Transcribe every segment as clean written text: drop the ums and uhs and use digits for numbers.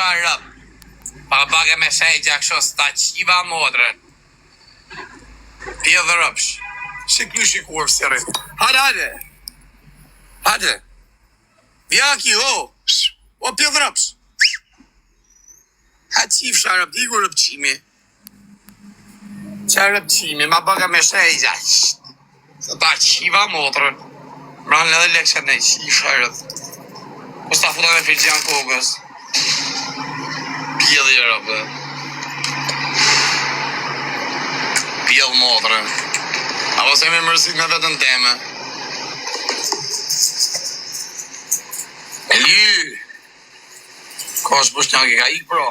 Shut Pa baga me shejgja kësho sta qiva modrën. Pje dhe rëpsh. Shikuar sëri. Hajde. Vjaki, o. O pje dhe rëpsh. Ha qif sharëp, digu rëpqimi. Qa rëpqimi, ma baga me shejgja. Sta qiva modrën. Mran edhe leksën e qif sharëp. Po sta futa me filgjan kogës. Pjellë i rëpë. Pjellë modrë. Apo se me mërësit me vetën teme. Ely! Ka është bësh njëngi, ka ikë bro.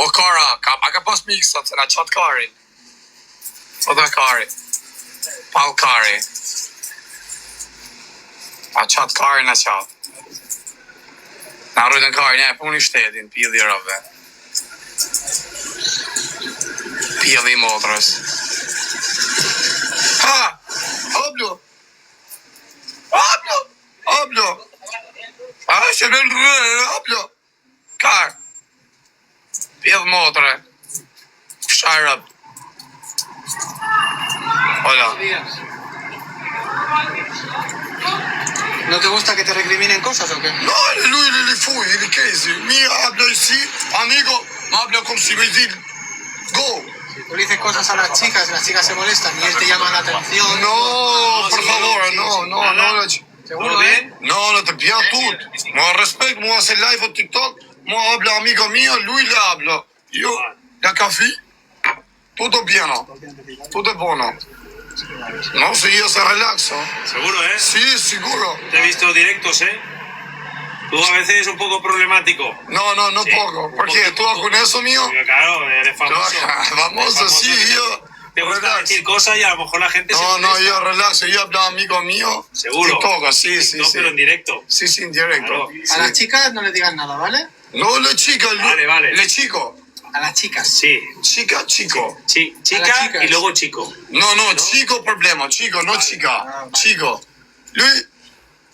O kara, a ka pas mikë sot, se na qatë karin. Sot e kari. Pal kari. A qatë karin a qatë. Na rrujtën karin, e puni shtetin, pjellë i rëpë. Pjellë i modrës. Ha! Oblo! A, që në rrë, oblo! Kar! Pjellë modrë. Sharëp. Hola. ¿No te gusta que te recriminen cosas o qué? No, lui li fuj, li kezi. Mi hablo y sí, amigo, me hablo como si me decir, go. Tú le dices cosas a las chicas se molestan y él te llama la atención. No, por favor, no. ¿Seguro, eh? No te pido tut. No respect, mo hace live o TikTok, mo habla amigo mío, lui le hablo. Yo, la café, tutto pieno, tutto è buono. No, si io se relaxo. ¿Seguro, eh? Sí, seguro. Te he visto directos, ¿eh? Tú a veces es un poco problemático. No Sí, poco. ¿Por qué? ¿Tú con eso mío? Porque, claro, eres famoso. Famoso, sí, yo. Te gusta decir cosas y a lo mejor la gente se No, molesta. yo relaxo, yo hablo amigo mío. ¿Seguro? TikTok, sí. Pero en directo. Sí, en directo. Claro. A las chicas no les digas nada, ¿vale? No, le chica, Vale. le chico. A las chicas. Sí. Chica, chico. Chica y luego chico. No, chico problema, chico, no chica. Chico. Lui,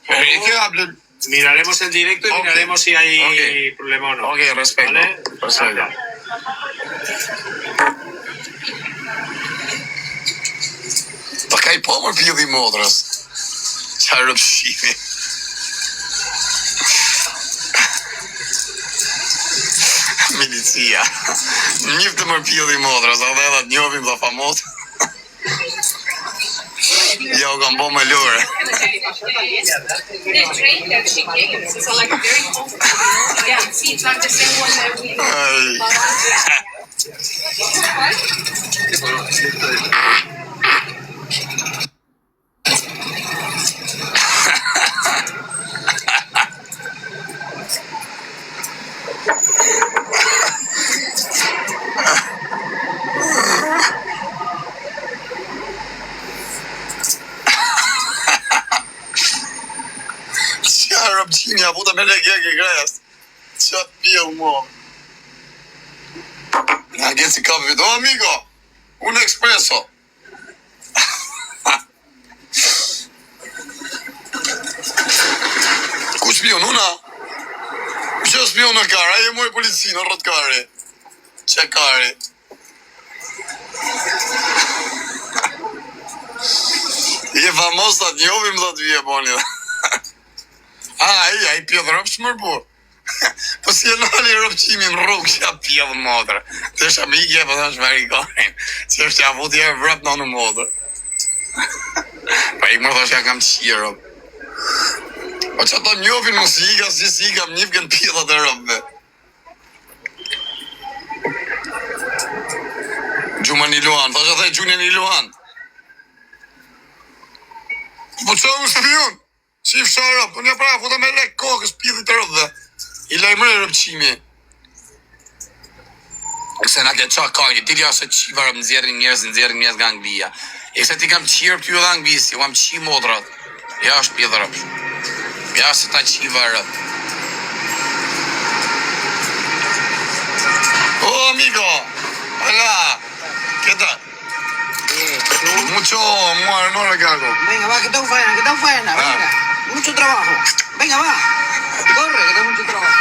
¿qué habla? Miraremos el directo y Ok. miraremos si hay Ok. problema o no. Ok, respeto. ¿Vale? Perfecto. Pa i po më pjellë i modrës. Qa rëpshimi. Milicia. Njiftë më pjellë i modrës, a dhe edhe të njovim dhe famot. Jo, kam bo me lure. They're trained, they're chic, so like very comfortable. Yeah, see, it's not the same one that we Rëpqinja, puta me legje ke gres. Qa pjellë mo. Nga gjetë si kafe do, amigo. Un espresso. Ku shpion, una? Që shpion në kare, aje moj polici në rrët kare. Që kare. Je famos të njovim dhe të vje boni. Ai pjellë rëpsh mërë po si e nali rëpqimi më rrugë që ja pjellë modrë. Të është amigje, po të është marikorin. Që është ja futi e vrëp në modrë. Pa ikë më thosht ja kam qirë. Po që ato njofin më si ika, si ika më njifë kënë pjellët e rëpëve. Gjuma një luan, thosht e thej gjunje një luan. Po që u shpion? Qif sharëp, unë ja pra futa me lek kokës pjellë të rëpëve. I lajmëre rëpqimi. Këse na ke qa kajnë, ti lja se qiva rëpë nëzjerin njerëz nga Anglia. E këse ti kam qirë pjellë dhe Anglisë, ju kam qi modrat. Ja është pjellë rëpë. Ja se ta qiva rëpë. O, amigo! Hola! ¿Qué tal? Mucho, no recargo. Venga, va, que está faena, venga. Mucho trabajo. Venga, va. Corre, que tengo mucho trabajo.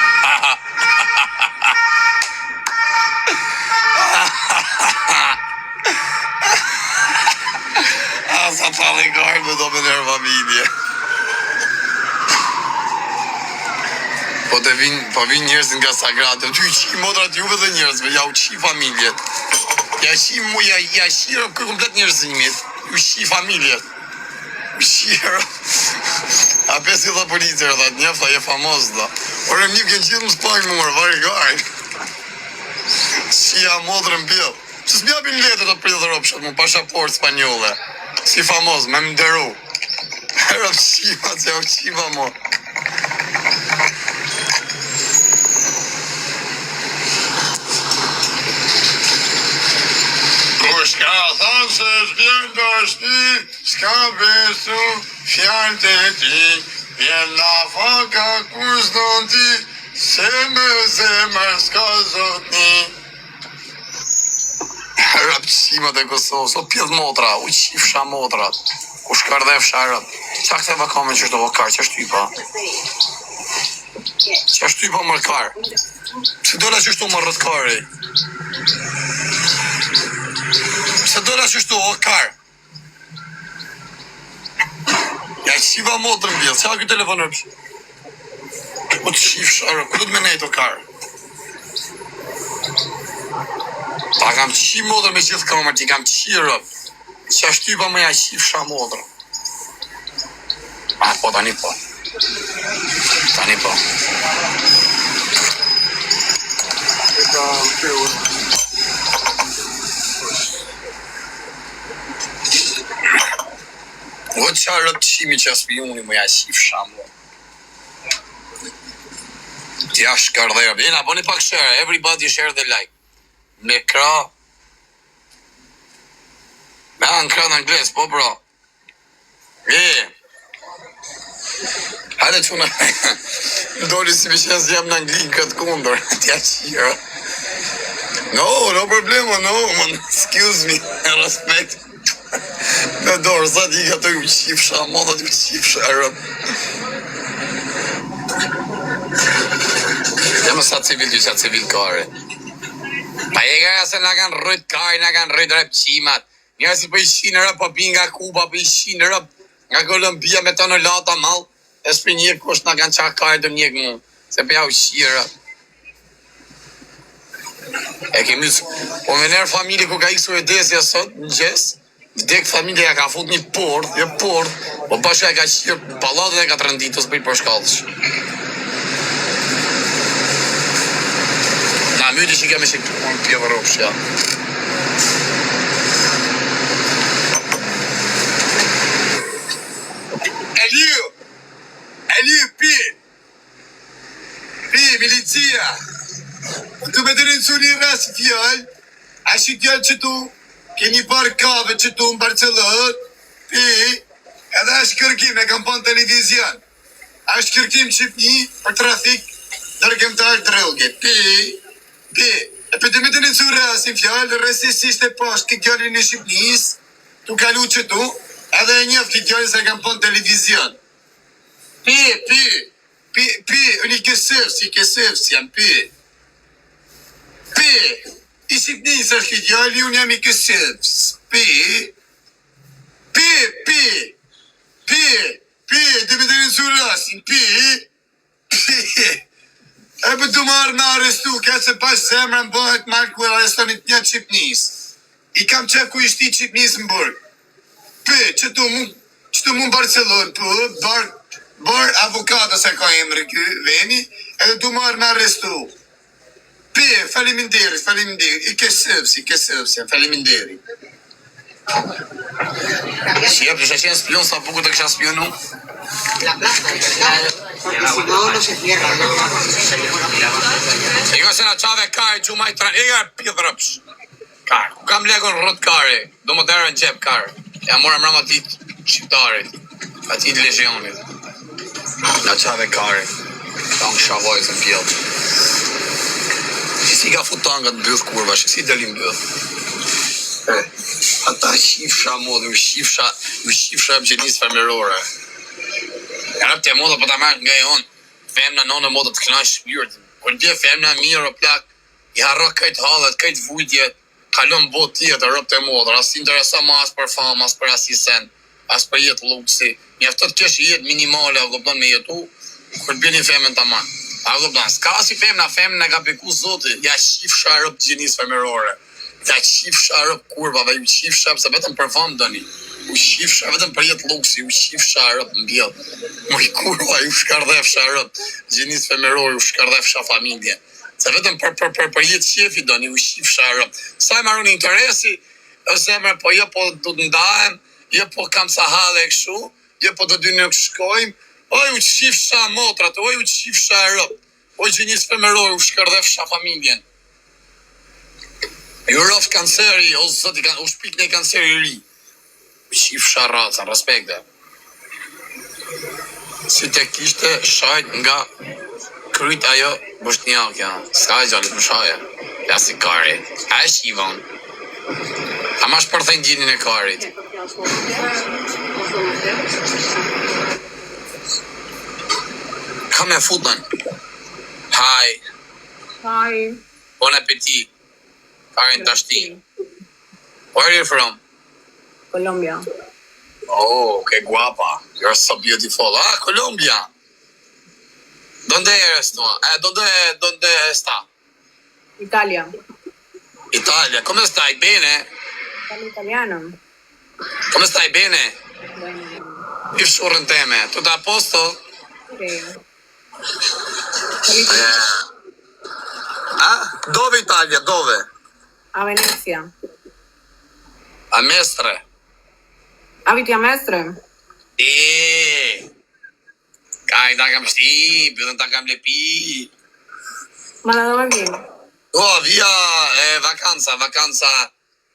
Ta dhe karë me do me nërë familje. Po vinë njerëz nga Sagratë, ty i qi modrat juve dhe njerëzve, ja u qi familjet. Ja qi rëpë komplet njerëzimit, u qi familjet. U qi rëpë. A pesi dhe policër, dhe njefta, je famoz dhe. Ore më një kënë qitë më spajnë mërë, varë gajnë. Qia modrën bjellë. Që s'bjabin letër të pridhë dhe ropshat mu, pashaport spanjolle. Si famoz, me më nderu. Rëpë qima, që u qima mo. Shka thonë se s'bjen do shti, s'ka besu fjallë të ti, vjen la faka kur s'don ti, se me zemër s'ka zotni. Rapëqimat e Kosovë, sot pjedh motra, u qifsha motrat, ku shkardhe fsharët. Qa këthe bakame që shto vokar, që shtypa? Që shtypa mërkar? Pse dola që shto më rëtkari? Se dola që shtu o karë. Ja qiva motrën bjellë, qa këtë telefon rëpsh? Po të qifë sharë, ku du të me nejtë o karë? Ta kam qi motrën me gjithë kamër, ti kam qi rëpë. Qa shtypa me ja qifë sha motrën. Po, tani po. Tani po. O qa rëpëshimi që aspijuni më ja qifë shamë. Tja shkardhera. Bina, boni pak share. Everybody share dhe like. Me kra. Me anë kra në angles, po bro. Hajde quna. Doli si me qenë jam në anglin këtë kundër. Tja qira. No problemo, no, man. Excuse me. Respect. Në dorë, sa ti ka të ju qifësha, modhat ju qifësha, rëp. Dhe më sa civil ty, sa civil kare. Pa e ka se nga kanë rrët kare, nga kanë rrët rëp qimat. Nga si për i shinë rëp, po pi nga Kuba, për i shinë rëp, nga Kolumbia me të në lata malë, e s'për njërë kusht nga kanë qa kare të njëk mu, se për ja u shirë rëp. E kemi, po me nërë familje ku ka iksu e desja sot, në gjesë, Dek familje ja ka fut një port, po pasha e ka qirë palatën e ka të rënditës për i përshkallësh. Na, myti që kemi që në pjevë ropsh, ja. Eliu, pi, milicia. Tu me të rincu një rrasë fjallë, a shi fjallë që tu, keni parë kave që tu në Barcelona, edhe është kërkim e kam pan televizion. Është kërkim Shqipni për trafik dërgëmtar drogë. E për të me të nëcu rrasin fjallë, rësisisht e pashtë këtë gjallin e Shqipnis, tu kalu që tu, edhe e njëftë këtë gjallin se kam pan televizion. Unë i kësëfës jam, I Shqipnis është këtë gjalli, unë jam i kësëfës. Dhe me të rinsu rasin, E për të marrë në arestu, ka që pas zemra më bëhet marrë ku e arestonit një Shqipnis. I kam qef ku ishti Shqipnis më bërë. Që tu mu në Barcelona, bërë avokatës e ka emre kë veni, edhe tu marrë në arestu. Faleminderit, I kësëvës, faleminderit. Si e përshë qenë spion, sa buku të kësha spionu? La plata, porque si no, no se cierra. Iko se në qave kare, që ma i tranë, ika e pjëdhrëpsh. Kare, ku kam lekon rrët kare, do më dherë në gjep kare. Ja mora mrama atit shqiptarit, atit legionit. Në qave kare, ta në shavajt në pjellë. Si ka fut tangat në bëth kurva, si delim bëth. Ata shifsha modë, u shifsha e mëgjenis femërore. E rëp të modë, po ta marrë nga e onë, femna në modë të këna shpirët. Kër në bje femna mirë o plak, i harra këtë halët, këtë vujtje, kalon bot tjetë, rëp të modë, as interesa ma as për fama, as për asisen. as për jetë luksi. Mjafton të kesh jetë minimale, a kupton, me jetu, kur të bjeni femën tamam. A kupton, s'ka si femën e ka beku Zoti, ja shif sharop gjenis femerore. Ja shif sharop kurvave, ju shif sharop se vetëm për fam doni. U shif sharop vetëm për jetë luksi, u shif sharop mbjell. Moj kurva, ju shkardhef sharop gjenis femerore, u shkardhef familje. Se vetëm për jetë shefi doni, u shif sharop. Sa e marrën interesi, zemër, po jo po do të ndahem, jo po kam sa hale e kështu, jo po do dy në shkojmë, oj u qif sha motrat, oj u qif sha rëp, oj që njës femeror, u shkërdhef sha familjen. Ju rof kanceri, o zëti, u shpik në kanceri ri, u qif sha raca, respekte. Si te kishte shajt nga kryt ajo bështnjakja, s'ka e gjallit më shaje, ja si kari, a e shivon. A ma shpërthejnë gjinin e karit. Ka me futën. Hi. Hi. Bon appetit. Karin tashti. Where are you from? Colombia. Oh, que guapa. You're so beautiful. Ah, Colombia. ¿Dónde eres tú? ¿Dónde está? Italia. Italia. ¿Cómo stai? Bene? Parlo italiano. Come stai? Bene? Bene. Io shurën teme. Tutto a posto? Sì. Ah? Dove Italia? Dove? A Venezia. A Mestre. Abiti a Mestre? Kaj, ta kam shti, pëllën ta kam lepi. Ma da dove vieni? Oh, via vacanza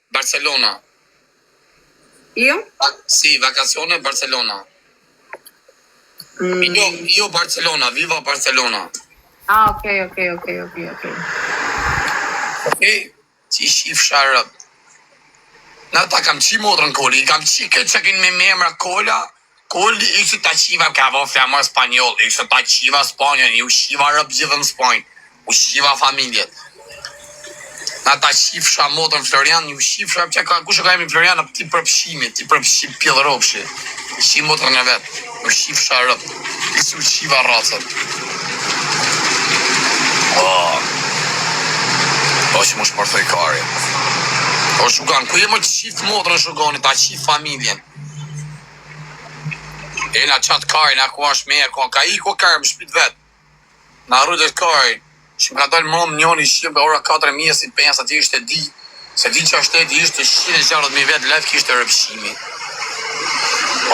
Barcellona. Io? Sì, vacazione Barcellona. Io Barcellona, vivo a Barcellona. Ah, ok. Ok, që shif sharëp. Na ta kam qi motrën koli, i kam qi këtë që kënë me emra kola, koli ishte ta qiva ka vo flamor spanjol, ishte ta qiva Spanjën, u shiva rëp gjithë në Spanjë, u shiva familjet. Na ta qifsha motrën Florian, ju qifsha, kush e ka emi Florian, ti përpshimi, ti përpshim pjellë ropshi, qi motrën e vetë, u qifsha rëp, isi u qiva racët. O që mu shpërthoj kari. O shukan, ku je më qif motrën shukani, ta qif familjen. E na qatë kari, na ku ashtë me, ka i ku kari më shpit vetë. Na rrëtet kari, që më ka dalë më njoni shqim për ora 4.000 si pens, ati ishte di, se di që ashteti ishte 160.000 vetë lef kishte rëpshimi.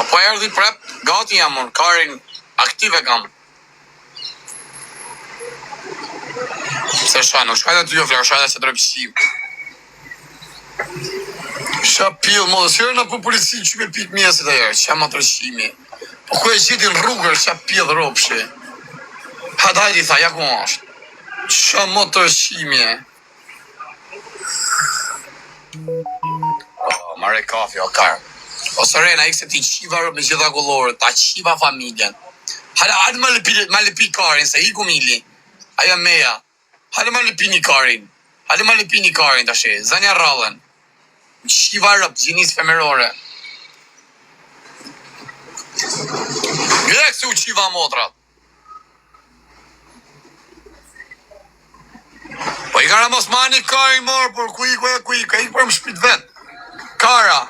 Po erdi prep, gati jam unë, karin aktive kam. Se shaj, nuk shkajta ty jo flak, shkajta që të rëpshim. Qa pil, më dhe sërë në për polici që me pit mjesit e jërë, qa më të rëpshimi. Po ku e qitin rrugër, qa pil rëpshi. Ha dajti tha, ja ku ashtë. Qa më të rëqimje? Mare kafi, o karë. O sërena, i këse ti qiva rëp me gjitha gullore, ta qiva familjen. Hajde ma lëpi karin, se i ku mili. Aja meja. Hajde ma lëpi një karin. Hajde ma lëpi një karin të shi. Zënja rrallën. Qiva rëp, gjinis femerore. Gjek se u qiva motrat. Po i kara mos mani kari morë, por ku i, ka i për më shpit vetë. Kara.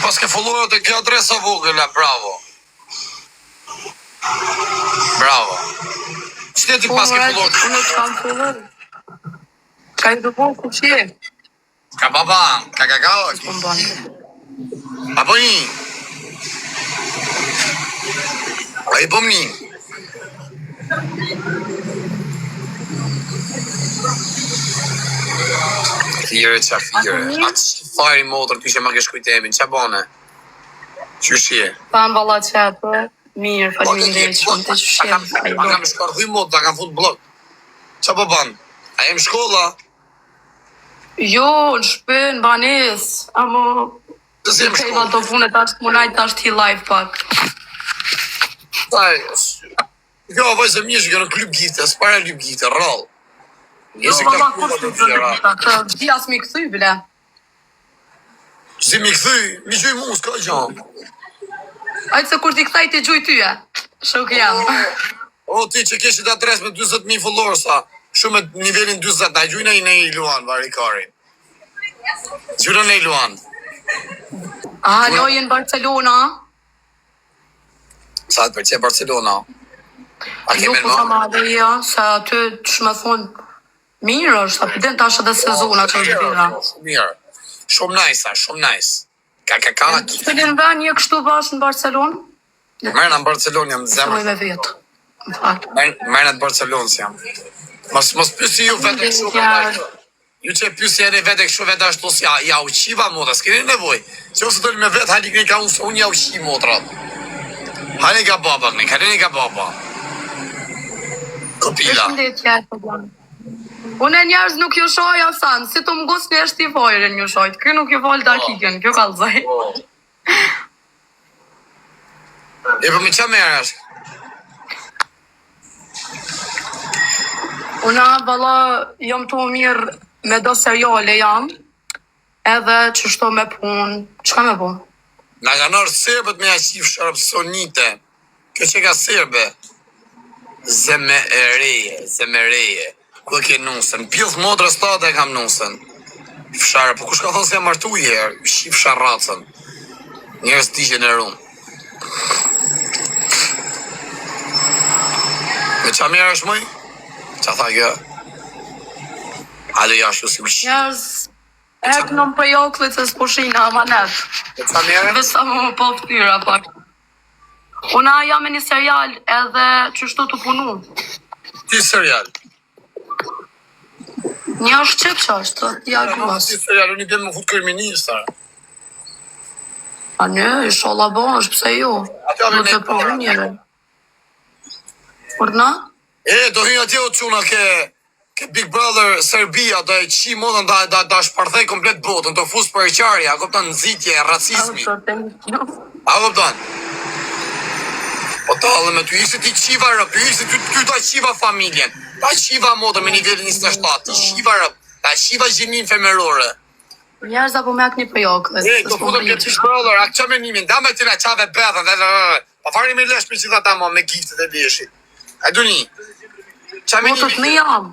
Pas ke follower të kjo adresa vogëla, bravo. Bravo. Qëtë ti pas ke follower? Unë të kam follower. Ka i dupo ku që je? Ka baba, ka kakao. Apo një? A i bom një? Fire, qa fire. A që fari motor të ishe ma kesh kujtemin, qa bone? Qëshje? Pa më balla qatë, mirë, faleminderit shumë të qëshje. A kam shkardhy mod, a kam fut blok. Qa po ban? A jem shkolla? Jo, në shpën, banes, amo... Kësë jem shkolla? Të punë tash munaj tash ti live pak. Taj, kjo vajzë mjesh, kjo në klub gifte, s'pare klub gifte, rrallë. Jo, valla, kur të të vjas mi këthy, bile. Si mi këthy, mi gjoj mu, s'ka gjam. Ajtë se kur t'i këthaj t'i gjuj tyje. Shok jam. O, ti që keshit adres me 20.000 followers-a, shumë me nivelin 20, na gjujna i ne i Luan, varikari. Gjujna ne i Luan. A lojën Barcelona? Sa të përqe Barcelona? A Jo, keme po ta madheja, se aty që me thonë mirë është, apiden tash edhe sezona që është bira. Mirë. Shumë nice, shumë nice. Ka. Të linë dhe një kështu bashkë në Barcelonë? Merna në Barcelonë jam Se zemër. moj me vetë. Më falë. Merna të Barcelonë si jam. Mos pysi ju vete kështu vete. Ju që pysi e vete kështu vete ashtu si ja uqiva motra, s'keni nevoj. Që ose të me vetë, hali këni ka unë ja uqi motrat. Hali ka baba këni, halini ka baba. Kopila. Unë e njerëz nuk ju shoj asan, si të mgus një është i vojrën ju shojt, kjo nuk ju volë dakikën, kjo kalzaj. E për me qa merë është? Una, valla, jam të mirë me do seriale jam, edhe që shto me pun, qka me pun? Na ka nërë serbet me aqif sharpsonite. Kjo që ka serbe? Zeme e reje. Ku e ke nusën? Pjës modrës tate e kam nusën. Fsharë, po kush ka thonë se jam martu i herë? Shqip sharracën. Njerës digjen e rumë. Me qa mjerë është mëj? Qa tha kjo? Halo jashtu si ushqip. Njerëz, e kënëm për joklit se s'poshina amanet. Me qa mjerë? Dhe sa më po ftyra pak. Una jam e një serial edhe që shto të punu. Ti serial? Një është qep që është, ja gruas. Ti serial, unë i bjem më fut kërminista. A në, isholla bon, është pse jo. Atë Do të po njëre. Por na? E, do hynë atje o quna ke Big Brother Serbia, do e qi modën da shparthej komplet botën, do fus për e qarja, a koptan nëzitje, racizmi. A koptan? Po talë me ty ishte ti qiva rëp, ishte ty ta qiva familjen, ta qiva modën me nivelin 27, ti qiva rëp, ta qiva gjinin femerore. Njerëz apo me akni për jokë. E, do futëm ke Big Brother, a këqa menimin, da me tira qave betën, pa fari me lesh me qita ta mo, me giftet e leshit. A du një, qa Motët menimin? me jam.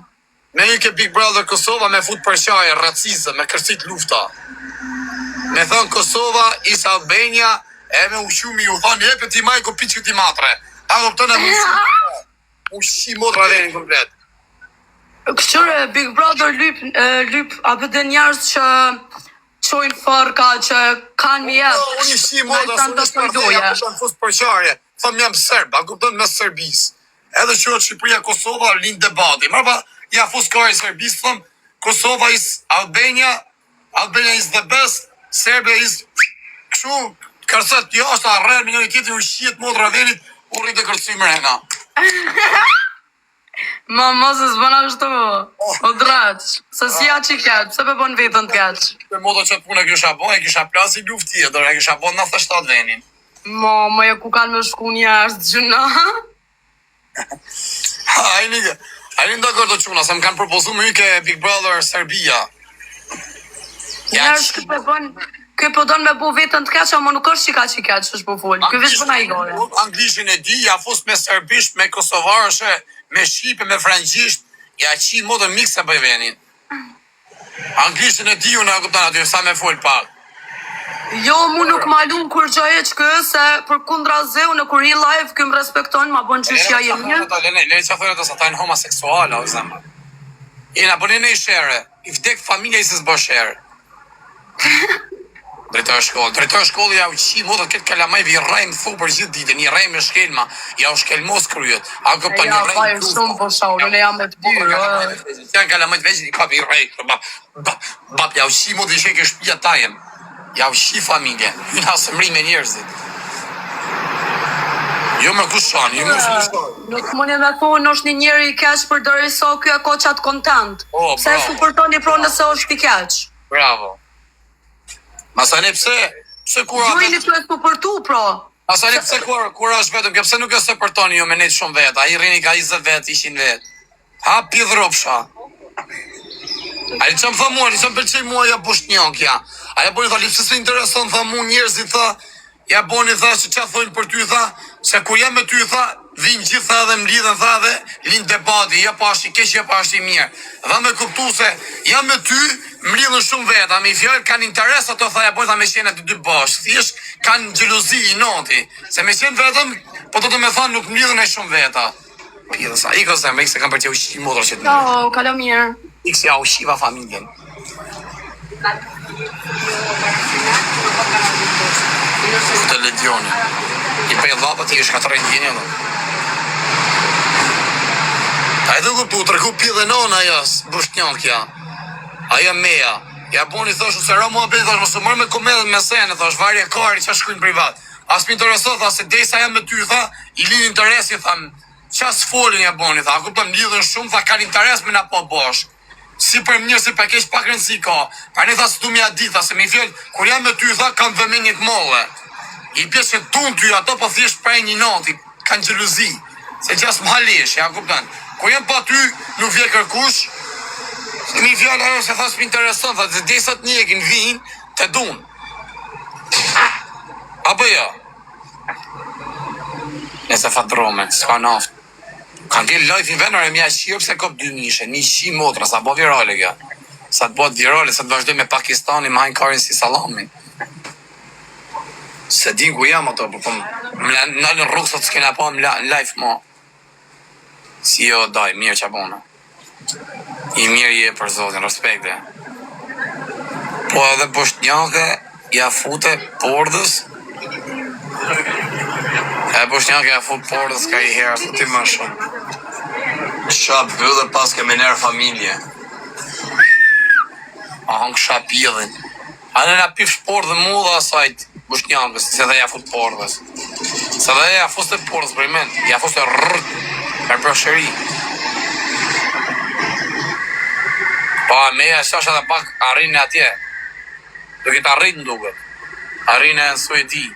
Me një ke Big Brother Kosova me fut për qaje, racizëm, me kërcit lufta. Me thënë Kosova, is Albania, e me ushumi u thonë, jepe ti majko piqë këti matre. A koptën e ushi motra venin komplet. Kështure Big Brother lyp apo dhe njerëz që qojnë fërka, që kanë mi jetë. Unë ishi motra, së në shpartheja, a kuptën fus për qaje. Thëmë jam Serb, a kuptën me Serbis. Edhe që Shqipëria Kosova linë debati. Mërpa, ja fus kare Serbis, thëmë, Kosova is Albania, Albania is the best, Serbia is kështu, kërset jashtë, a rrën me një tjetër u shiet motra venit, u rritë e kërcy mrena. Ma mos e s'bën ashtu, o draq, se si ja që keq, se pe bon vetën të keq. Për modo që të punë e kisha bo, e kisha plasi luft tjetër, e kisha bo 97 venin. Ma e ku kanë me shku njerës gjuna. Ajni ndakër të quna, se më kanë propozu me ke Big Brother Serbia. Njerës këtë bën, këtë po donë me bu vetën të keq, ama nuk është që keq është po folë, këtë veç bëna i gore. Anglishin e di, ja fus me serbisht, me kosovarëshe, me shqipe, me frangjisht, ja qi modën mix e bëj venin. Anglishin e di unë e kuptan aty, sa me fol pak. Jo, mu nuk malun kur gjë e që se për kundra zeu në kur i live këm respekton, ma bon qëshja jem një. Lene që thërë të sa tajnë homoseksuala, o zemë. Jena, po nene i shere, i vdek familja i se zbë shere. Drejtër shkollë ja u qi modët këtë kalamaj vi rajmë thu për gjithë ditën, një rajmë e shkelma, ja u shkelmos kryet. A këpta një rajmë vajë shumë po shaur, unë jam me të byrë. Janë kalamajt veqin i kap i rajmë, bap, ja u qi modët i shek e shpia tajem. Ja u qi familje, ju nga së mri me njerëzit. Jo me kushan, jo me kushan. Nuk mund e me thonë është një njeri i keq për dëri so kjo e ko qatë kontent. Pse bravo. su përtoni pro nëse është i keq. Bravo. Masane pse kur Ju i një të e su përtu pro. Masane pse kur është vetëm, kjo pse nuk e se përtoni ju me nejtë shumë vetë, a i rini ka 20 vetë, 100 vetë. Ha pidh ropsha. Ai çam tha mua, çam pëlqej mua ja Bosnjakja. Ai boni tha lipsë se intereson tha mua njerëzit tha, ja boni tha se çfarë thonë për ty tha, se kur jam me ty tha, vinë gjithë tha dhe mlidhen tha dhe lind debati, ja pa i keq, ja pa i mirë. Dha me kuptu se jam me ty, mlidhen shumë veta, me i fjalë kanë interes ato tha ja boni tha me qenë aty dy bashkë. Thjesht kanë xhelozi i noti, se me qenë vetëm, po do të më thonë nuk mlidhen ai shumë veta. Pjesa, i ka zemë, se kam për të ushqim motor që të Ciao, kalo mirë. X ja ushqiva familjen. Të Ledioni. I pej dhapët i është 4 ndjenja dhe. A e dhe kuptu, të rëku pjë dhe nona aja, Bosnjakja. Aja meja. Ja boni thoshu se ra mua bëjt, thosh, mos të mërë me komedën me sene, thosh, varje kari që shkujnë privat. As më intereso, tha, se desa jam me ty, tha, i lidh interesi, tha, qas folin ja boni, tha, kuptëm lidhën shumë, tha, kanë interes me na po bosh. Si për mirë, si për keq pak rëndësi ka. Pa ne tha se du mja di, tha, se mi fjell, kur jam me ty, tha, kanë vëmenjit molle. I pjesë që tunë ty ato, po thjesht prej një nati, kanë gjeluzi. Se gjas më halesh, ja kuptën. Kur jam pa ty, nuk vje kërkush, se mi fjell ajo se tha s'mi intereson, tha, dhe desat njegin vinë, të dun. Apo jo? Nëse fatrome, s'ka naftë. Kanë të live i venër e mja shqio pëse kop 2 mishe, 100 motra, sa bo virale kja. Sa të bot virale, sa të vazhdoj me Pakistani, me hajnë karin si salamin. Se din ku jam ato, po më nalën rrugë sot s'kena pa më live ma. Si jo, daj, mirë që bona. I mirë je për zotin, respekte. Po edhe Bosnjake, ja fute pordës. E Bosnjake ja fut pordës ka i herë, futi më shumë. Shap bëllë pas ke me nërë familje. A hangë shap pjedhin. A në nga pif shport dhe mu dhe asajt Bosnjakës, se dhe ja fut pordës. Se dhe ja fut të pordës për i men, ja fut të rrët për përshëri. Pa, meja e shash edhe pak arrinë atje. Do këtë arrinë në duke. Arrinë e në Suedi.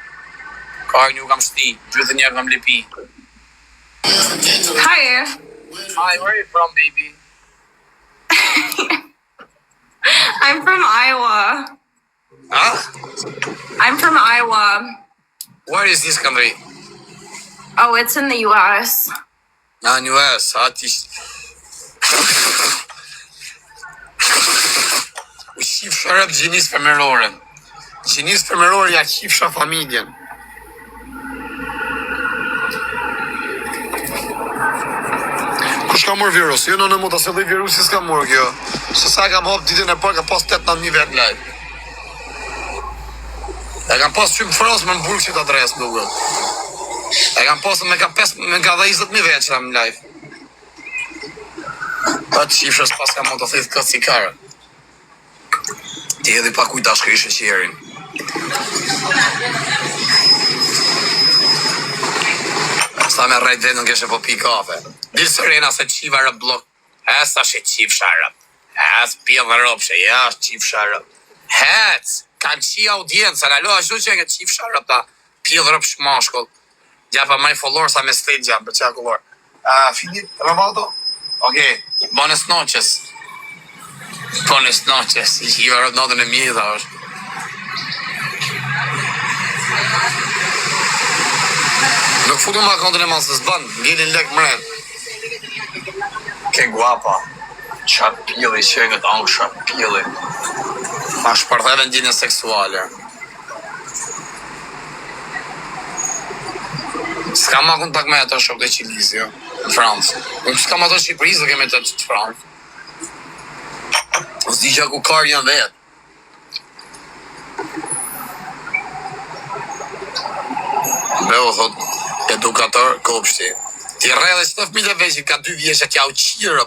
Ka një kam shti, gjithë një kam lipi. Hi. Hi, where are you from, baby? I'm from Iowa. Huh? I'm from Iowa. Where is this country? Oh, it's in the U.S. Në US, ati... U qif sharap gjinis femërore. Gjinis femërore ja qifsha familjen. Kush ka mërë virus? Jo në mund të se dhe virusi s'ka mërë kjo. Se sa kam hop ditën e parë ka pas 8-9 vetë live. E kam pas qymë frasë me më burë që të adres më duke. E kam pas me ka 20.000 vetë që tam live. Pa të qifshës pas ka mund të thithë këtë si kare. Ti edhe pa kujta shkrishe qerin. Sa me rejt vetë në keshe po pi kafe. Dilë sërena se qiva rëp blok. Sa shë qif sharëp. Pjellë dhe rëpshe, ja është qif sharëp. Kanë qi audiencë, sa në lo ashtu që e nga qif sharëp ta pjellë dhe rëp shmashkull. Gja pa maj folor sa me slit gja, për qa kullor. Finit, Ravato? Okej, buenas noches. Buenas noches, i qiva rëp natën e mjitha është. Nuk futu ma kontën e masë të zbanë, ngellin lek mren. Ke guapa. Qa pili që e këtë angë qa pili. Ma shpërtheve në gjinën seksuale. S'ka ma kontakt me ato shok të Qilisi, jo, në Francë. Unë s'ka ma ato Shqipërisë dhe keme të Francë. Së di që ku karë janë vetë. Beo, thot, edukator kopshti. Ti rrë dhe që të fëmijë të veqit ka 2 vjeqe t'ja u qirë.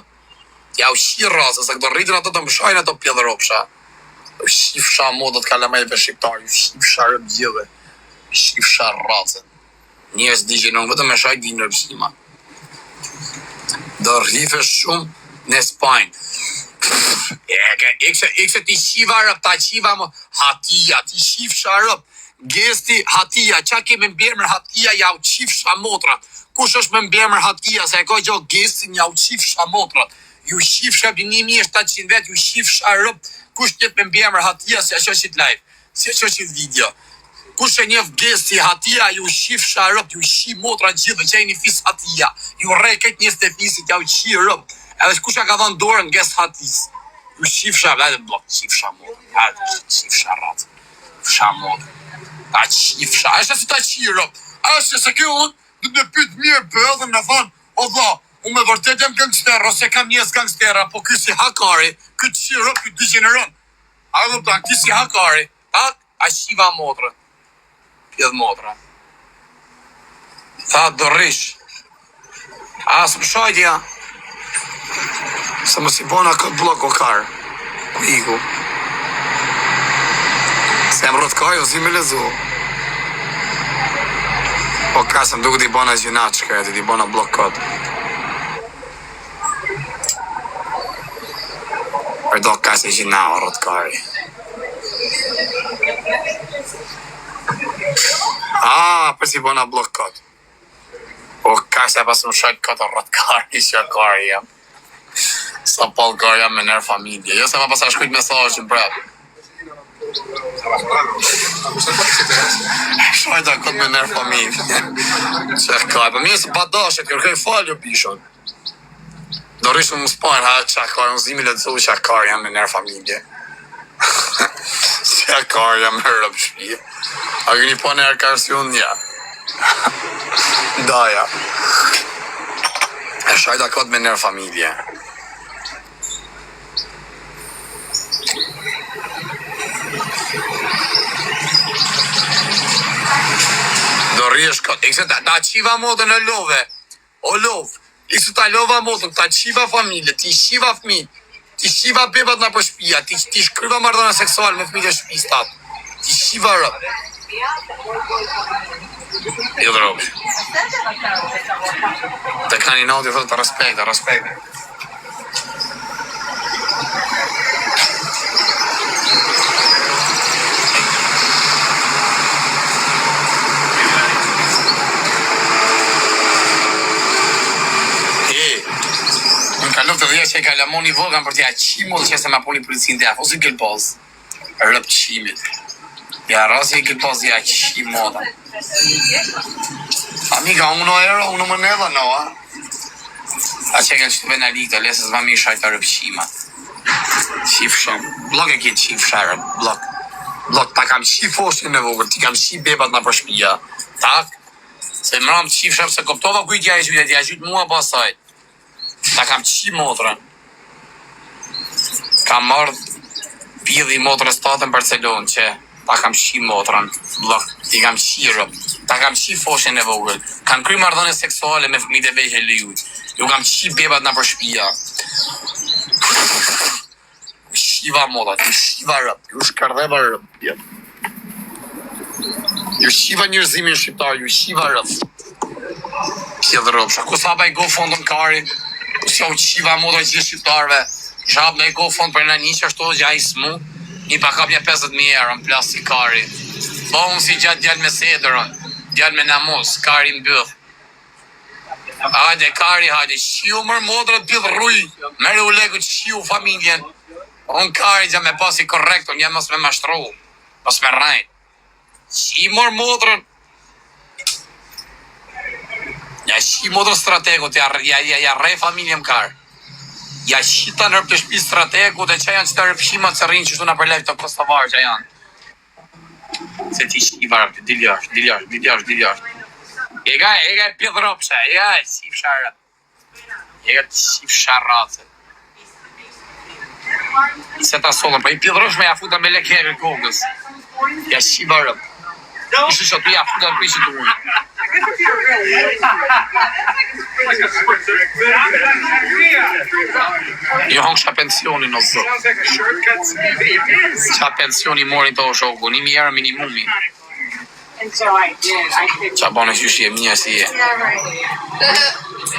T'ja u qirë rase, se këto rritën ato të mshajnë ato pjedhë ropsha. Shifsha modët kalamajt për shqiptarë, shifsha rëp gjithë, shifsha rracën. Njerës di që nuk vetëm me shaj di në rëpshima. Do rrife shumë në Spajnë. Ikse ti shiva rëp, ta qiva më hatia, ti shifsha rëp. Gesti hatia, qa kemi mbjermër hatia ja u qifsha motrat. Kush është me mbjermër hatia, se e ka gjo gestin ja u qifsha motrat. ju shifsha për 1700 vet, ju shifsha rëp, kush tjetë me mbjemër Hatia, si a qoshit live, si a qoshit video. Kush e njef gesti Hatia, ju shifsha rëp, ju shi motra gjithë, që e një fis Hatia, ju rej këtë njës të fisit, ja u shi rëp, edhe kush e ka dhënë dorën gest Hatis, ju shifsha, vajtë blok, shifsha motra, shifsha ratë, shifsha motra, ta shifsha, është si ta shi rëp, është se kjo unë, du të pytë mirë për edhe në thonë, o dha, unë me vërtet jam gangster, ose kam njes gangstera, po ky si hakari, ky të shirë, ky të degeneron. A dhe pëtan, ky si hakari, tak, a shiva motrë. Pjedh motra. Tha, dorish. A, së më shajtja. Se më si bona këtë blok o karë. Ku iku. Se më rëtë kaj, o zi me lezu. Po kasëm duke t'i bona gjinachka, t'i bona blok këtë. Për do kasë i gjina o rëtë kari. Për si bona blok këtë. Po kasë e pasë më shajt këtë o rëtë kari, që kari jam. Sa pol kari jam me nërë familje. Jo se ma pasë a shkujt mesajë në brep. Shajta këtë me nërë familje. Që kaj, për mirë se pa dashet, kërkoj faljo pishon. Do rishë më spajnë, ha, që akar, në zimi le të zuë që akar jam me nërë familje. Që akar jam me rëpë shpije. A këni po nërë karsion, ja. Da, ja. E shajta këtë me nërë familje. Do rishë këtë, i këse ta qiva modën e love. O lovë. I su ta lova motën, ta qiva familje, ti shiva fmi, ti shiva bebat nga për shpia, ti shkryva mardona seksual me fmi të shpis tatë, ti shiva rëp. Jo të rëpë. Të kani nauti thotë të respekte. Kalov të dhja që e kalamoni vogan për t'ja qimol që se ma poni policin t'ja, ose këllpoz, rëp qimit. Ja, rasi e këllpoz t'ja qimoda. Amiga, uno ero, uno më nedha, no, a? A që e kanë që të benalikë, lesës ma mi shajta rëp qima. Qif shumë, blok e këtë qif shara, blok. Blok, ta kam qif oshin e vogër, ti kam qif bebat nga për shpia. Tak? Se më ram qif shara, se koptova kuj t'ja e gjyte mua pasajt. Ta kam qi motrën. Kam mardh pidhi motrës tatën Barcelon që ta kam qi motrën. Blok, ti kam qi rëp. Ta kam qi foshin e vogël. Kam kry mardhone seksuale me fëmijët e veqe lijut. Ju kam qi bebat nga për shpia. Shiva motrat, ju shiva rëp. Ju shkardheva rëp. Ju shiva njërzimin shqiptar, ju shiva rëp. Pjedh rëp. Shako sa pa i go fondon karin. Si u qiva moda gjithë shqiptarve, shab në e go fond për në një që ashtu gja i smu, një pakap një 50.000 euro në plas si kari. Bo unë si gjatë djallë me sedërën, djallë me namus, kari më bëth. Hajde kari, hajde, shiu mërë modrët bëth rruj, mërë u legu që shiu familjen. Unë kari gja me pasi korrekt, unë jam mos me mashtru, mos me rajnë. Shiu mërë modrën. Ja shi modrë strategut, ja rej familje më karë. Ja shi të nërp të shpi strategut e që janë që të rëpshimat që rinë që shtu në përlejt të kostavarë që janë. Se ti shi varë, diljash. E ga e pjedhropsha, e ga e shif sharë. E ga të shif sharratse. I se ta solën, pa i pjedhropshme ja futa me lekherë në kogës. Ja shi varë. Ishtë shotu ja futa në prishit të unë. Jo hong qa pensioni në zë. Qa pensioni morin të o shoku, 1.000 euro minimumi. Qa bane qysh je mija si je.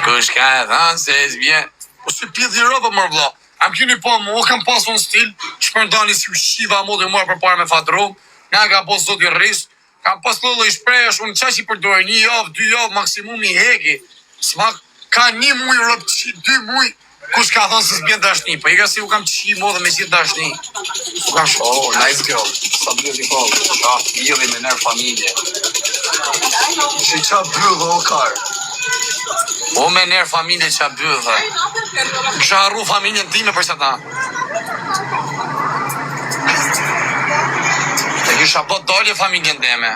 Kush ka e thanë se e zbjen. Po se pjedhi rëpë mërë vla. Am kjeni po më, o kam pasu në stil, që përndani si u shiva më dhe mërë për parë me fatru, nga ka po sot i rrisë, kam pas lullu i shpreja shumë qa që i përdojë, 1 javë, 2 javë, maksimumi heki. Smak, ka 1 muj rëpë, 2 muj, Kush ka thonë se s'bjen dashni? Po i ka si u kam qi mo dhe me qi dashni. U kam shko, oh, nice girl. Sa beautiful. Jeli me nërë familje. Që qa bëllë o karë. O me nërë familje qa bëllë. Kësha harru familjen time për që ta. Te kisha po dolje familjen deme.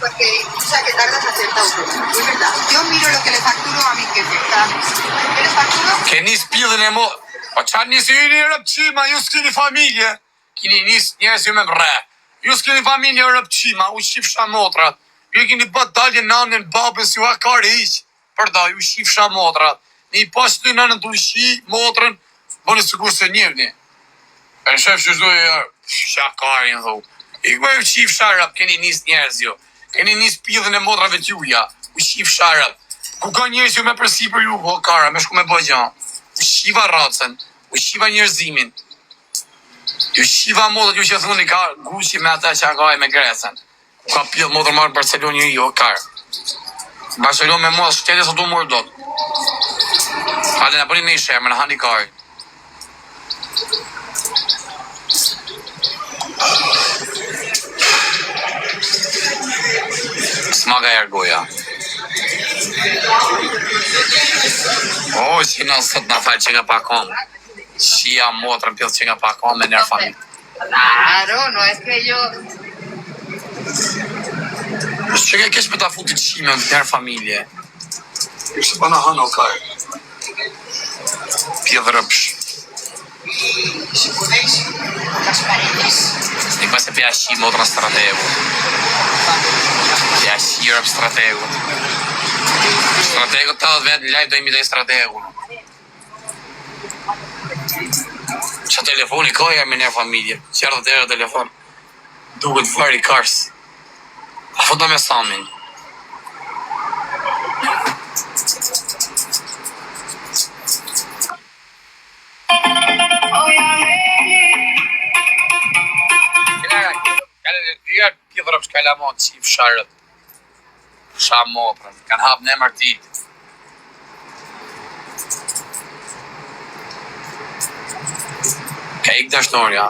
Porque ya que tardas a hacer auto. Es verdad. Yo miro lo que le facturo a mi jefe. ¿Qué le facturo? Keni spillin e mo... Po qanë njësë ju një rëpqima, ju s'kini familje. Kini njësë ju me bre. Ju s'kini familje rëpqima, u shifsha motrat. Ju kini bët dalje nanën babën si u akari iq. Përda, ju shifsha motrat. Një pas të nanën të ushi, motrën, bënë sigur se njërni. E shef që zdojë, shakarin, dhu. I këmë u shifsha rëp, keni njës njerëz ju. Keni njës pillën e motrave t'juja. U shifsha rëp. Ku ka njerëz ju me përsi për ju, o kara, me shku me bëgjan. U shiva racën, u shiva njerëzimin. Ju shiva modët ju që thuni ka guqi me ata që ka e me Grecën. Ku ka pillë modër marë Barceloni ju, o kara. Barceloni me mos, shtetit së du mërë dot. Hale në bëni në i shemë, në hani kari. Smaga ergoja. O, që në sot në falë që nga pakon. Shia motrën pjellë që nga pakon me nërë familje. Claro, no es que yo... Që nga kesh me ta futi qime në nërë familje. Kështë pa në hanë o karë. Pjellë rëpsh. Si podéis, las paredes. Një këmë se pja shi motrën strategu. Pja shi rëp strategu. Strategu të dhe vetë në live do imi dhe strategu. Qa telefoni koja me nërë familje. Qërë dhe të telefon. Duket very cars. A foto me Samin. Kja pjithërëp që ka lamon qif sharët. Sha motrën. Kanë hap në mërtit. Ka ik dashnorja.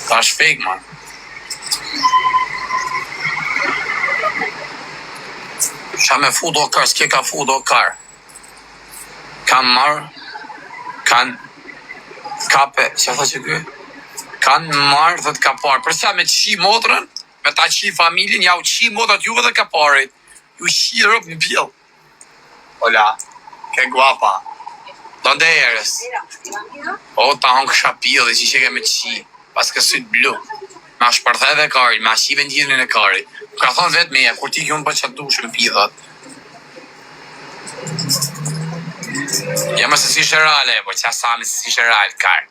Ta është fake, man. Qa me fu do kar, s'ke ka fu do kar. Kanë marë, kanë kape, që tha që kë? Kanë marë dhe të kaparë. Përsa me qi motrën, me ta qi familjen, ja u qi motrat juve dhe kaparit. Ju qi rëp në pjellë. Ola, ke guapa. Donde eres? O, ta hon kësha pjellë, që që ke me qi. Pas ka sytë blu. Ma shpërthe dhe karit, ma shi vendjirin e karit. Ka thonë vetë meja, kur ti kjo më për që dush me pjellët. Ja më se si shërale, po qa sami se si shërale, karë.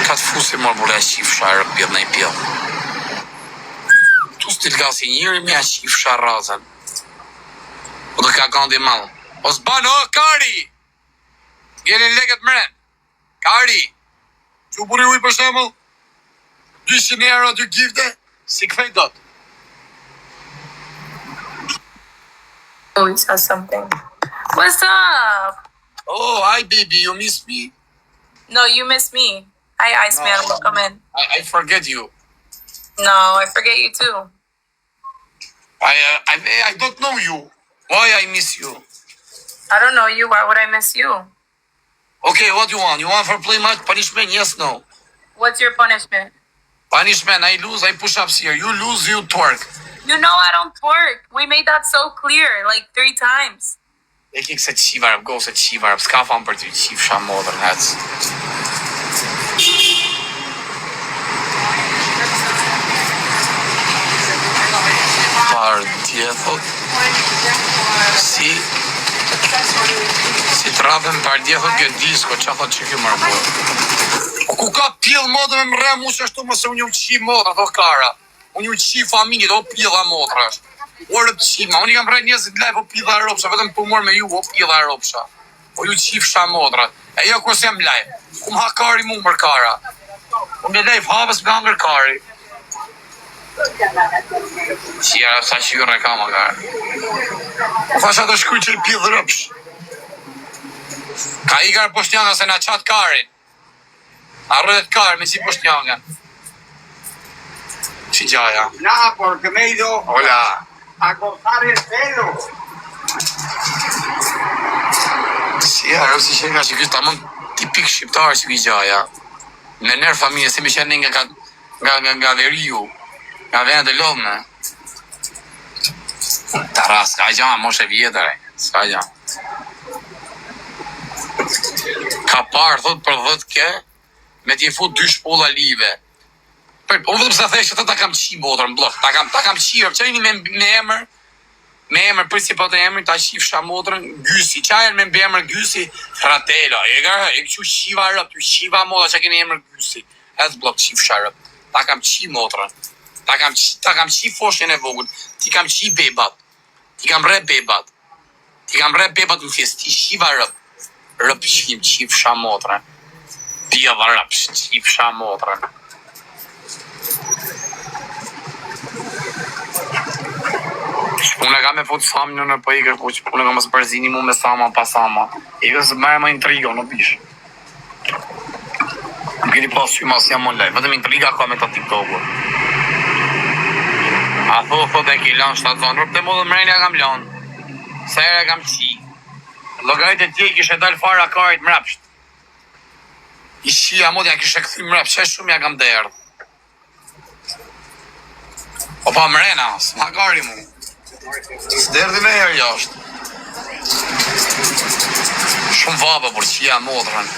Ka të fusi mërë bërë e shifë sharë pjellë në i pjellë. Tu stil ka si njëri me a shifë sharë razën. Po të ka gandi malë. O s'banë, o, Kari! Gjelin leket mren. Kari! Që buri uj për shemull? 200 euro të gifte? Si këfej dot? Oh, he says something. What's up? Oh, hi baby, you miss me? No, you miss me. Hi, Iceman. Welcome in. I forget you. No, I forget you too. I don't know you. Why I miss you? I don't know you. Why would I miss you? Okay, what you want? You want for play match punishment? Yes, no. What's your punishment? Punishment, I lose, I push ups here. You lose, you twerk. You know I don't twerk. We made that so clear, like 3 times. E kik se qi varëp, go se qi varëp. S'ka fan për ty qi fsha modern hec. Par djethot. Si trapem par djethot kjo disko, qa thot që kjo mërë. Ku ka pjellë modë me mre mu që ashtu mëse unë ju qi modra, tho kara. Unë ju qi familje, do pjella modra është. O rëpqima, unë i kam rejt njëzit laj po pjella ropsha, vetëm për mërë me ju, o pjella ropsha. Po ju qifsha modrat. E jo kur s'jam live. Ku m'ha kari mu për kara. Po me live hapës m'ka ngër kari. Qira sa qyre ka më kara. Po thash ato shkuj që i pjedh rëpsh. Ka ikar poshtjanga se na qatë karin. Arrëdet karë me si poshtjanga. Që gjaja. Nada, porque me he ido Hola. a cortar el pelo. Si arë, si që nga që kështë tamon tipik shqiptarë që kështë gjaja. Në nërë familje, si me qenë nga Veriu, nga vend e lodhme. Tara, s'ka gjanë, moshe vjetër, s'ka gjanë. Ka parë, thot për 10 ke, me t'je fut 2 shpolla live. Unë vëdëm se theshtë të ta kam qi botër në blok, ta kam qi, qajni me emër, për si po të emër, ta qifsha motrën Gysi, qajnë me emër Gysi, Fratello, e këqu shiva rëp, ju shiva motra që keni emër Gysi, edhe blok qifsha rëp, ta kam qi motrën, ta kam qi foshën e vogën, ti kam qi bebat, ti kam re bebat në fjes, ti shiva rëp qifsha motrën, pjeva rëp, qifsha motrën. Unë e ka me fut familën në për ikër, unë e ka më së përzini mu me sama, pa sama. Ikër së mërë më intrigo, në pish. Më keni pas sy mas jam online, vetëm intriga ka me të TikTok-u. A thot e ki lanë 7 zonë, rëpë të modë mrejnë e kam lanë. Sa e kam qi. Logajt e tje kishe dalë fara karit mrapsht. I shia mod ja kishe këthy mrapsht, që shumë ja kam derdh. O pa mrena, s'ma kari mu. S'derdi me herë jashtë. Shumë vaba për qia modrën.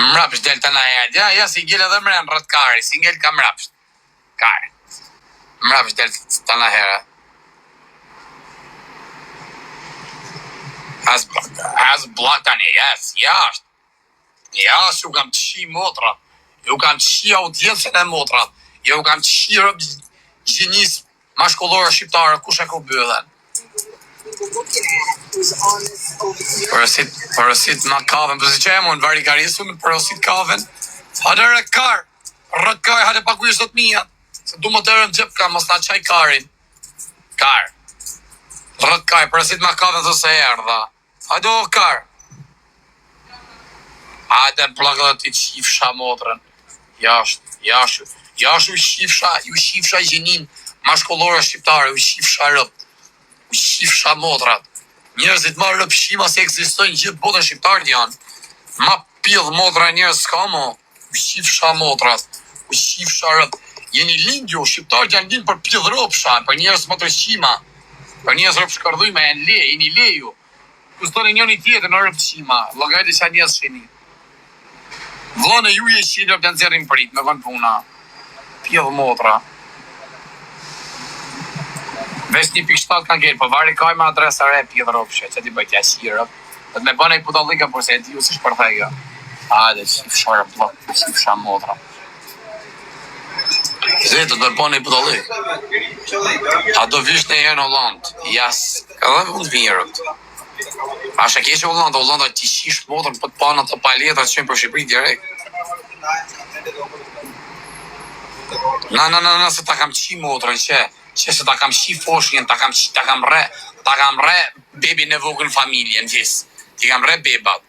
Mrapsht del të na herë. Ja, si gjellë edhe mrenë rrët kari, si ngellë ka mrapsht. Kari. Mrapsht del të na herë. As blok tani, yes, jashtë. Jashtë, ju kam qi modrat. Ju kam qi audiencën e modrat. Ju kam qi rëp gjenis mashkullore shqiptare, kush e ku bëdhen. Përësit ma kaven, përsi që e mund varikarisu me përësit kaven. Hade rët kar, hade pakuj sot mija. Se du më të rën gjep ka, mos na qaj karin. Kar. Rët kar, përësit ma kaven të se erdha. Hade o kar. Hade plakë dhe ti qifsha modrën. Jashtë ju shifsha gjenin mashkullore shqiptare, ju shifsha rëp, ju shifsha modrat. Njerëzit ma rëp shima se eksistojnë gjithë botën shqiptarët janë. Ma pjedh modra njerëz s'ka mo, ju shifsha modrat, ju shifsha rëp. Jeni lindju, shqiptarët janë lind për pjedh rëpsha, për njerëz më të shqima, për njerëz rëp shkardhujme, jeni leju. Kustoni njëni tjetër në rëp shqima, logajti që njerëz shini. Vlone ju je shqinjër të nëzjerin prit, me kënë puna. Pjedh motra. Vesh 1.7 kanë gjerë, po vari kaj me adresa re pjedh rëpshe, që ti bëjtja shirë. Dhe të me bëne i putallika, por se e ti ju si shpërthega. Hajde, qifsha rëplok, qifsha motra. Zetë, të me bëne i putallik. A do vish në herë në Holland? Jas, ka dhe mund virët. A shë keqe Hollanda ti shish motrën për të pana të paletat që qenë për Shqipëri direkt. Na, se ta kam qi motrën që se ta kam qi foshnjen, ta kam re bebi në vogën familje në gjesë. Ti kam re bebat.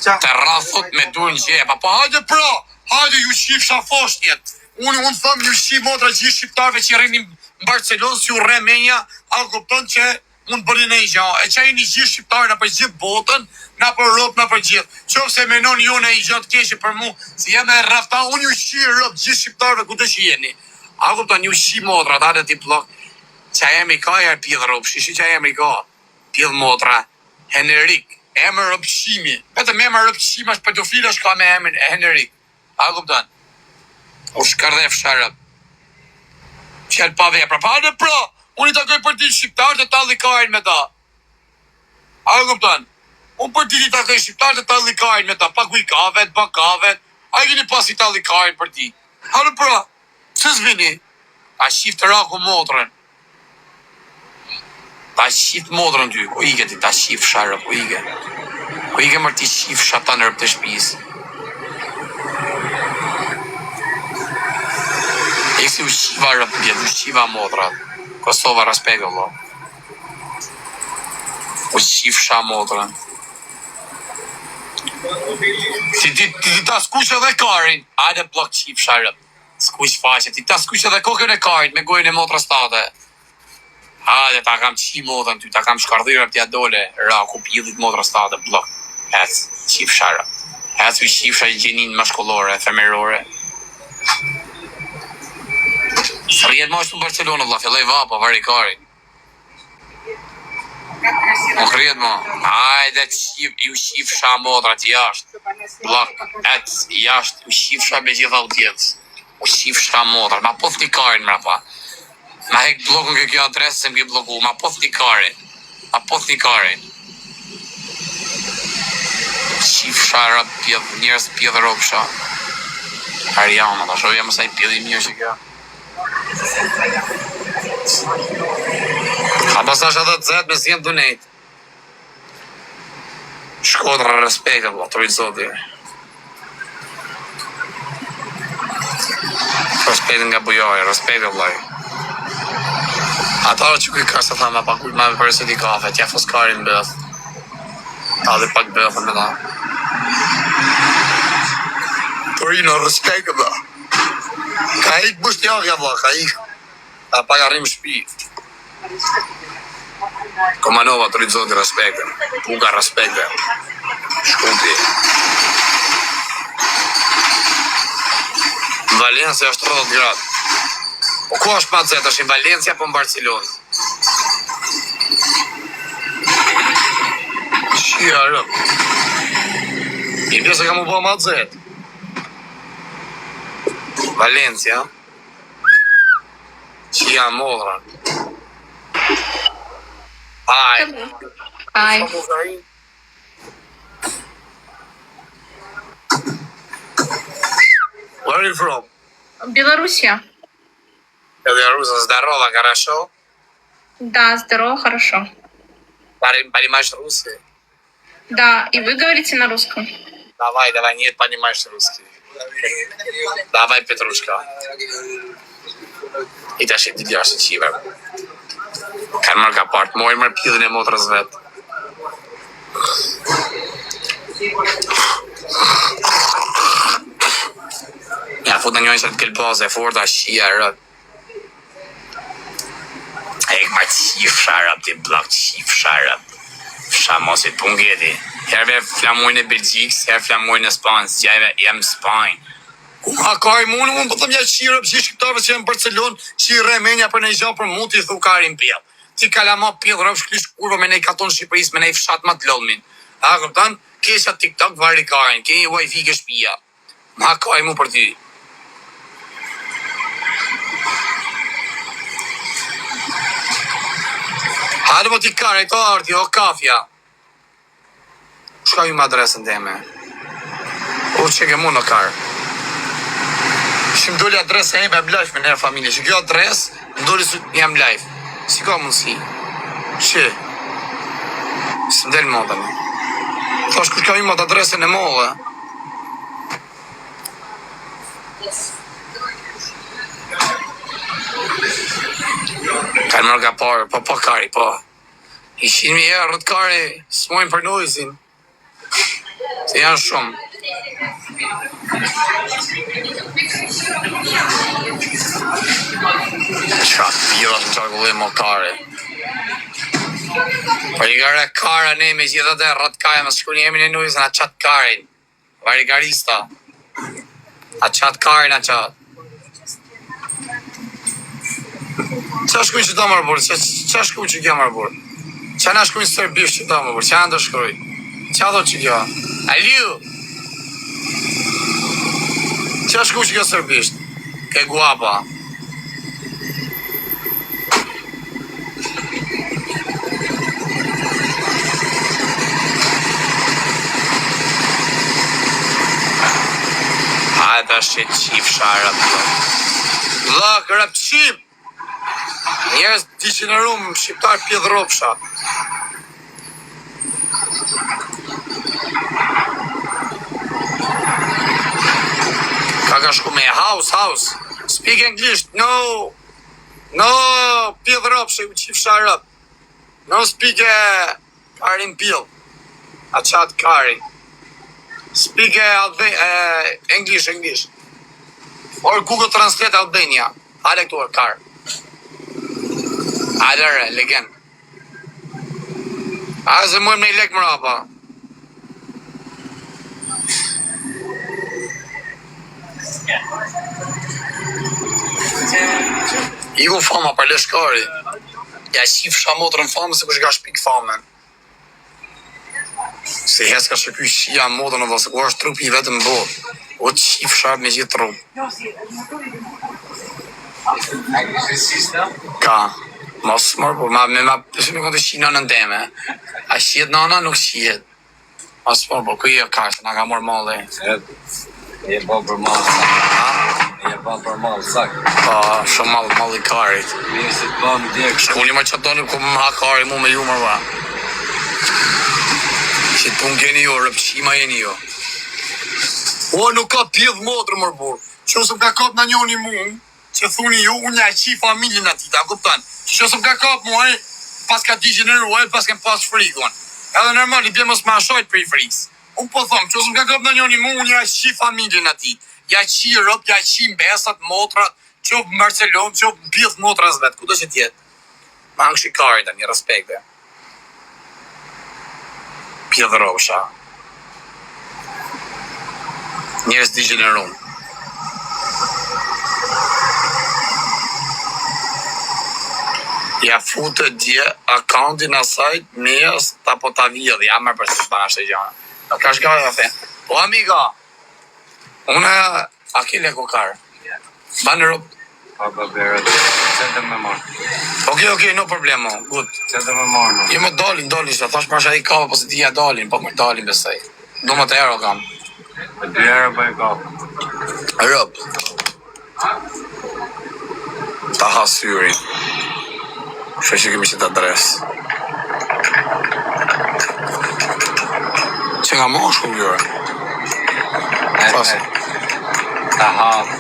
Të rrathot me dur në gjepa, po hajde ju shifsha foshnjet. Unë thëm ju shif motra gjithë shqiptarve që rrinim në Barcelonë si u re menja, a kupton që mund bëni në i gja. E që e një gjithë shqiptarë në për gjithë botën, në për Europë, në për gjithë. Qovë se menon ju në i gjatë keshe për mu, si jam e rafta, unë ju shi Europë gjithë shqiptarëve ku të që jeni. A kupton ju shi motra, ta dhe ti plok. Qa jemi ka e pjedh Europë, shishi qa jemi ka. Pjedh motra, Henrik, emër rëpshimi. Petëm emër rëpshimi është pedofila shka me emër Henrik. A kupton? U shkardhef sharëp. Qëllë pa vepra, pa dhe pra, unë i takoj për ti shqiptarë të talli karin me ta. A e kupton? Unë për ti takoj shqiptarë të talli karin me ta, pa kuj kavet, pa kavet, a i gini pas i talli karin për ti. A dhe pra, që s'vini? A shif të raku motrën. Ta shif modrën ty, ku ike ti, ta shif sharë, ku ike. Ku ike mërë ti shif shata në rëpë të shpis. E si u shiva rëpë bjetë, u shiva modrat. Kosova respekt, Allah. U shif sha modrën. Ti ta skush edhe karin, hajde blok shif sha rëpë. Skush faqe, ti ta skush edhe kokën e karit me gojën e motrës tate. Hajde, ta kam qi modrën ty, ta kam shkardhyrë t'ja dole, ra, ku pjillit motrës tate, blok. Ec, qif shara. Ec, u qif shara gjenin mashkollore, femerore. Së rjetë ma është në Barcelonë, vla, filloj vapa, vari karin. Më rjetë ma. Hajde, ju qif shara modrat jashtë. Blok, ec, jashtë, u qif shara me gjitha u tjetës. U qif shara modrat, ma pofti karin mra pa. Ma hek blokën ke kjo adresë se më ke bloku, ma pofti karin. Ma pofti karin. Qif shara pjedhë, njërës pjedhë ropësha. Ariana, ta shovja mësaj pjedhë i mirë që kjo. Ka pasash edhe të zetë me si jem të nejtë. Shkodra respekte, vla, të rritë zoti. Respekte nga bujoj, respekte, vlaj. Ata që kuj ka se tha me pak me përse di kafe, tja fos karin bëth. Ta dhe pak bëthën me ta. Torino, respekt dhe. Ka ik bushtjakja dhe, ka ik. Ta pak arrim shpi. Komanova të rritë zoti respekte. Puka respekte. Shkupi. Valencia është 30 gradë. Po ku është ma të zetë, është në Valencia po në Barcelonë? Shia rëmë. I pjesë ka mu po ma të zetë. Valencia. Shia modra. Hi. Hi. Where are you from? Белоруссия. Белоруса, здорово, хорошо? Да, здорово, хорошо. Понимаешь русский? Да, и вы говорите на русском? Давай, нет, понимаешь русский. Давай, Петрушка. I ta shi ditë jashtë qive. Kanë marrë ka partë, mojë mërë pjidhin e motrës vetë. Ja, fut në njojnë që të kelbaze, forta, shia, rët. E ma qif sharap, ti blok qif sharap. Fsha mosit pungeti. Herve flamojnë e Belgjikës, herve flamojnë e Spanjës, gjajve jem Spanjë. Ma ka i mundë, unë pëtëm ja qirë, që i shqiptarëve që jenë në Barcelonë, që i remenja për në i gjanë për mund t'i thu karin pjellë. Ti kalama pjellë, rëvë shklish kurva me nej katon Shqipëris, me nej fshat ma t'lollmin. A, këpëtan, kesha TikTok vari karin, ke i wifi ke shpia. Ma ka i mu për ty. Hajde po ti kare, to arti, o kafja. Shka ju më adresën teme. O, që ke mu në karë. Që më doli adresë e jemi jam live me nërë familje. Që kjo adresë, më doli së jam live. Si ka mundësi? Që? Së më delë moda me. Thash kur ka imë atë adresën e mollë. Ka në mërë ka parë, po kari, po. Ishin mi herë, rëtë kari, s'mojnë për nojzin. Se janë shumë. Qa pjillat në qarkullim o kare. Për i gare kara ne me gjithë dhe rëtë kare më shku një emin e nujzën a qatë karin. Vari garista. A qatë karin a qatë. Qa shkuj që ta mërë burë? Qa shkuj që kja mërë burë? Qa na shkuj sërbisht që ta mërë burë? Qa në të shkuj? Qa do që kja? Aliu! Qa shku që kjo sërbisht? Ke guapa. Hajde është që qif sharë. Lëk, rëp qip! Njerëz degenerum, shqiptar pjedhropsha. Ka shku me house. Speak English. No, pjedhropshe, u qifsha rëp. No speak Karin Pil. A chat Karin. Speak English. Or Google Translate Albania. Hale këtu or Kar. Hale legend. A zë mojmë në i lek mrapa. Iku fama për leshkari. Ja qifsha motrën famë se kush ka shpik famën. Se hes ka shëky shia motrën dhe se ku është trupi vetëm botë. O qifsha me gjithë trup. Ka. Mos mërë, po me kënë të shi nënën teme. A shiet nëna, nuk shiet. Mos mërë, po ku i e ka, se nga ka mërë malë. Je bo për malë sak. Pa, shumë malë i karit. Mirë se të bëmë djekë. Shkulli më që toni ku më ha kari mu me ju mërë. Që të pun keni ju, rëpqima jeni ju. O, nuk ka pjedh motrë mërë burë. Që ose më ka kap në njoni mu, që thuni ju, unë ja qi familin ati, ta kuptan. Që ose më ka kap mu, pas ka degeneruaj, pas ka pas frikon. Edhe normal, i bje mos ma shojt për i friks. Unë po thomë, që ose më ka kap në njoni mu, unë ja qi familin ati. Ja qi rëp, ja qi mbesat, motrat, qop në Barcelon, qop në pjedh motras vetë, ku do që tjetë? Ma në shikarit, një respekte. Pjedh rosha. Njerëz degenerum. Ja futë dje akauntin asaj mes ta po ta vjedh, ja më për të bana shtë gjana. Në ka shka dhe the. Po amiga, une a ki leko karë. Banë rëp. Pa berët, që të me morë. Ok, no problemo, good. Që të me morë. Jo më dolin, se thash pasha i ka, po se ti ja dolin, po më dolin besaj. Do më të ero kam. 2 euro për e kapë. Rëp. Ta ha syri. Shë që kemi që të adres. Që nga mosh ku gjore? Ta hapë.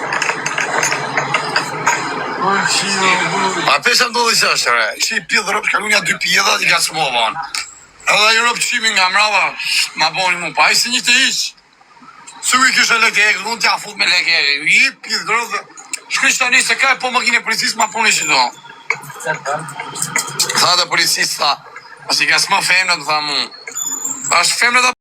A pesha ndodhi që është, re? Që i pjedhë rëp, shka lunja 2 pjedhat, i ka të smovan. Edhe i rëp qimi nga mrava, ma boni mu, pa i se një të ishë. Su i kështë lekek, unë t'ja fut me lekek, i pjedhë rëp, shkrish të një se ka e po makine policis, ma puni që do. Tha dhe policis, tha, pas i ka s'ma femnët, tha mu. Ashtë femnët